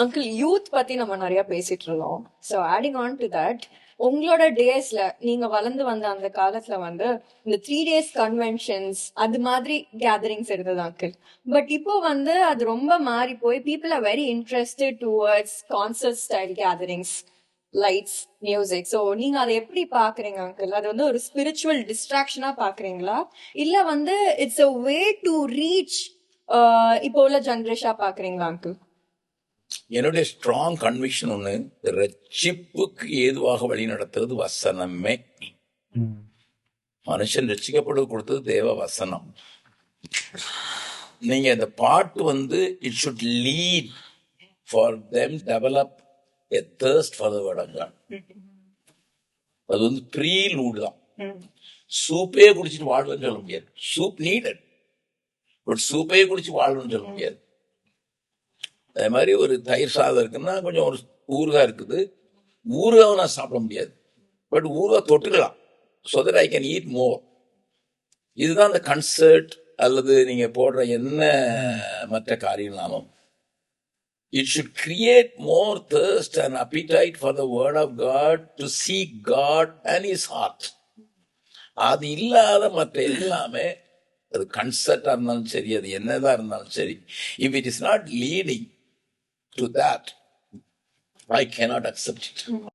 Uncle youth பத்தி நம்ம நிறைய பேசிட்டு இருந்தோம். So adding on to that, உங்களோட டேஸ்ல நீங்க வளர்ந்து வந்த அந்த காலத்துல வந்து இந்த 3 days கன்வென்ஷன்ஸ் அது மாதிரி கேதரிங்ஸ் இருந்தது அங்கிள். பட் இப்போ வந்து அது ரொம்ப மாறி போய் people are very interested towards concert style gatherings, lights, music. So நீங்க அதை எப்படி பாக்குறீங்க அங்கிள்? அது வந்து ஒரு ஸ்பிரிச்சுவல் டிஸ்ட்ராக்ஷனா பாக்குறீங்களா, இல்ல வந்து it's a way to reach இப்போ உள்ள ஜென்ரேஷனா பாக்குறீங்களா அங்கிள்? என்னுடைய ஸ்ட்ராங் கன்விக்ஷன் ஒன்று, ரட்சிப்புக்கு ஏதுவாக வழி நடத்துறது வசனமே. மனுஷன் ரட்சிக்கப்படுவது கொடுத்தது தேவ வசனம். நீங்க இந்த பாட்டு வந்து it should lead for them develop a thirst for the word of God. அது வந்து ப்ரீலூட் தான். சூப்பே குடிச்சிட்டு வாழ்வேன்னு சொல்ல முடியாது. சூப் நீடட், பட் சூப்பே குடிச்சு வாழ்வேன்னு சொல்ல முடியாது. அதே மாதிரி ஒரு தயிர் சாதம் இருக்குன்னா கொஞ்சம் ஒரு ஊறுகாய் இருக்குது, ஊறுகாவை நான் சாப்பிட முடியாது, பட் ஊறுகாய் தொட்டுக்கலாம், so that I can eat more. இதுதான் அந்த கன்சர்ட் அல்லது நீங்க போடுற என்ன மற்ற காரியம்னாலும் it should create more thirst and appetite for the word of God, to seek God and his heart. அது இல்லாத மற்ற எல்லாமே, அது கன்சர்ட்டா இருந்தாலும் சரி, அது என்னதான் இருந்தாலும் சரி, if it is not leading to that, I cannot accept it.